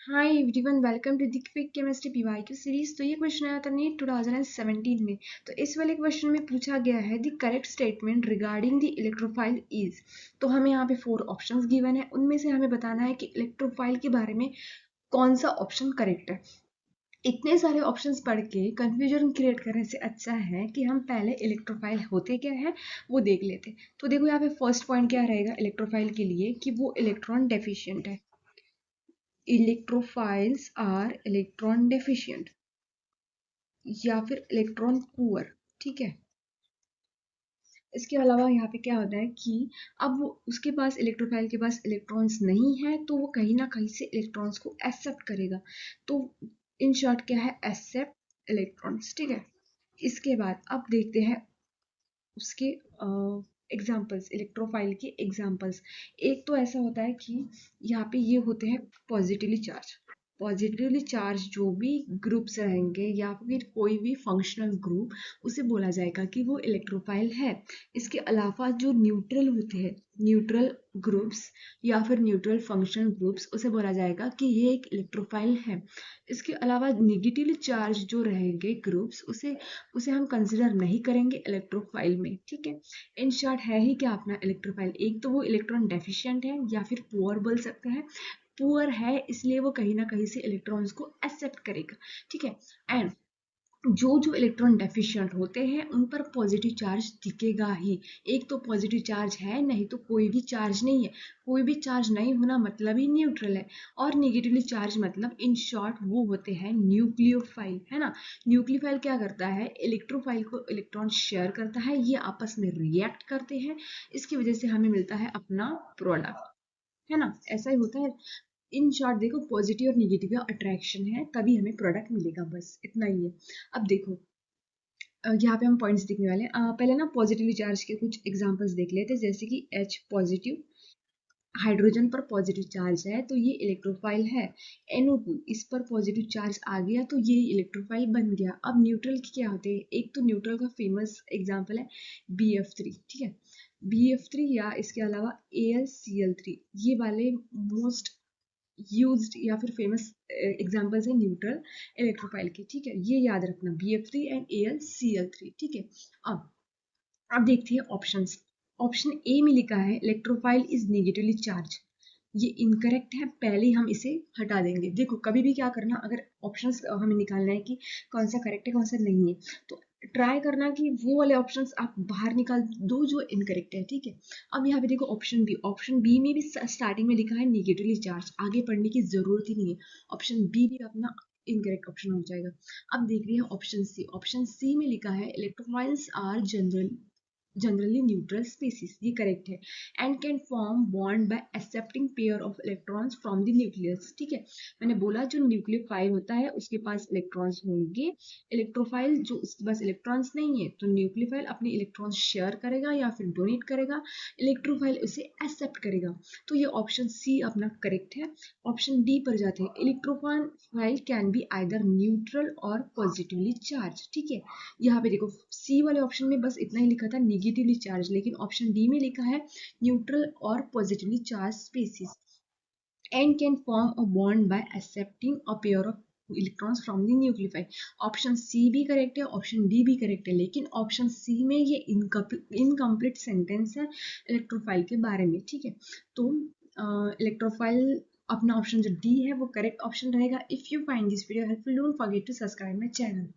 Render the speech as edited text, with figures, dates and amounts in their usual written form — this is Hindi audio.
Hi everyone, welcome to the quick chemistry PYQ series. तो ये क्वेश्चन आया था नीट 2017 में। तो इस वाले क्वेश्चन में पूछा गया है the correct statement regarding the electrophile is. तो हमें यहाँ पे 4 ऑप्शंस गिवन है, उनमें से हमें बताना है कि इलेक्ट्रोफाइल के बारे में कौन सा ऑप्शन करेक्ट है। इतने सारे ऑप्शंस पढ़ के कंफ्यूजन क्रिएट करने से अच्छा है कि हम पहले इलेक्ट्रोफाइल होते क्या है वो देख लेते। तो देखो यहाँ पे फर्स्ट पॉइंट क्या रहेगा इलेक्ट्रोफाइल के लिए कि वो इलेक्ट्रॉन डेफिशिएंट है। इलेक्ट्रोफाइल्स आर इलेक्ट्रॉन डेफिशिएंट या फिर इलेक्ट्रॉन पुअर। ठीक है। इसके अलावा यहाँ पे क्या होता है कि अब वो उसके पास इलेक्ट्रोफाइल के पास इलेक्ट्रॉन्स नहीं है तो वो कहीं ना कहीं से इलेक्ट्रॉन्स को एक्सेप्ट करेगा। तो इन शॉर्ट क्या है, एक्सेप्ट इलेक्ट्रॉन्स। ठीक है। इसके बाद अब देखते हैं उसके एग्जाम्पल्स, इलेक्ट्रोफाइल के एग्जाम्पल्स। एक तो ऐसा होता है कि यहाँ पे ये होते हैं पॉजिटिवली चार्ज। पॉजिटिवली चार्ज जो भी ग्रुप्स रहेंगे या फिर कोई भी फंक्शनल ग्रुप, उसे बोला जाएगा कि वो इलेक्ट्रोफाइल है। इसके अलावा जो न्यूट्रल होते हैं, न्यूट्रल ग्रुप्स या फिर न्यूट्रल फंक्शनल ग्रुप्स, उसे बोला जाएगा कि ये एक इलेक्ट्रोफाइल है। इसके अलावा निगेटिवली चार्ज जो रहेंगे ग्रुप्स, उसे उसे हम कंसिडर नहीं करेंगे इलेक्ट्रोफाइल में। ठीक है। इन शॉर्ट है ही क्या अपना इलेक्ट्रोफाइल, एक तो वो इलेक्ट्रॉन डेफिशिएंट है या फिर पुअर बोल सकते हैं। पुअर है इसलिए वो कहीं ना कहीं से इलेक्ट्रॉन्स को एक्सेप्ट करेगा। ठीक है। एंड जो जो इलेक्ट्रॉन डेफिशिएंट होते हैं उन पर पॉजिटिव चार्ज दिखेगा ही। एक तो पॉजिटिव चार्ज है, नहीं तो कोई भी चार्ज नहीं है। कोई भी चार्ज नहीं होना मतलब ही न्यूट्रल है। और निगेटिवली चार्ज मतलब इन शॉर्ट वो होते हैं न्यूक्लियोफाइल, है ना। न्यूक्लियोफाइल क्या करता है, इलेक्ट्रोफाइल को इलेक्ट्रॉन शेयर करता है, ये आपस में रिएक्ट करते हैं, इसकी वजह से हमें मिलता है अपना प्रोडक्ट, है ना। ऐसा ही होता है। इन शॉर्ट देखो, पॉजिटिव और निगेटिव का अट्रैक्शन है तभी हमें प्रोडक्ट मिलेगा, बस इतना ही है। अब देखो यहाँ पे हम पॉइंट्स देखने वाले हैं। पहले ना पॉजिटिवली चार्ज के कुछ एग्जांपल्स देख लेते हैं, जैसे कि H पॉजिटिव, हाइड्रोजन पर पॉजिटिव चार्ज है तो ये इलेक्ट्रोफाइल है। NO2 इस पर पॉजिटिव चार्ज आ गया तो ये इलेक्ट्रोफाइल बन गया। अब न्यूट्रल के क्या होते हैं, एक तो न्यूट्रल का फेमस एग्जांपल है BF3। ठीक है। BF3 या इसके अलावा AlCl3, ये वाले मोस्ट यूज्ड या फिर फेमस एग्जांपल्स है न्यूट्रल इलेक्ट्रोफाइल के। ठीक है, ये याद रखना, BF3 एंड AlCl3। ठीक है। अब अब देखते हैं ऑप्शंस। ऑप्शन ए में लिखा है इलेक्ट्रोफाइल इज नेगेटिवली चार्ज। ये इनकरेक्ट है, पहले हम इसे हटा देंगे। देखो कभी भी क्या करना, अगर ऑप्शंस हमें निकालना है कि कौन सा करेक्ट है कौन सा नहीं है, तो ट्राई करना कि वो वाले ऑप्शंस आप बाहर निकाल दो जो इनकरेक्ट है। ठीक है। अब यहाँ पे देखो ऑप्शन बी, ऑप्शन बी में भी स्टार्टिंग में लिखा है नेगेटिवली चार्ज, आगे पढ़ने की जरूरत ही नहीं है। ऑप्शन बी भी अपना इनकरेक्ट ऑप्शन हो जाएगा। अब देख रहे हैं ऑप्शन सी। ऑप्शन सी में लिखा है electrophiles are generally neutral species, ये करेक्ट है। And can form bond by accepting pair of electrons from the nucleus. ठीक है। मैंने बोला जो न्यूक्लियोफाइल होता है उसके पास इलेक्ट्रॉन्स होंगे। इलेक्ट्रोफाइल जो उसके पास इलेक्ट्रॉन्स नहीं है तो न्यूक्लियोफाइल अपने इलेक्ट्रॉन्स शेयर करेगा या फिर डोनेट करेगा, इलेक्ट्रोफाइल उसे एक्सेप्ट करेगा। तो ये ऑप्शन सी अपना करेक्ट है। ऑप्शन डी पर जाते हैं, electrophile can be either neutral और पॉजिटिवली चार्ज। ठीक है। यहाँ पे देखो सी वाले ऑप्शन में बस इतना ही लिखा था निगेटिवली चार्ज, लेकिन ऑप्शन डी में लिखा है न्यूट्रल और positively charge species and can form a bond by accepting a pair of electrons from the nucleophile. Option C भी करेक्ट है, ऑप्शन डी भी करेक्ट है, लेकिन ऑप्शन सी में ये इनकम्प्लीट सेंटेंस है इलेक्ट्रोफाइल के बारे में। ठीक है। तो इलेक्ट्रोफाइल अपना ऑप्शन जो डी है वो करेक्ट ऑप्शन रहेगा। If you find this video helpful, don't forget to subscribe my channel.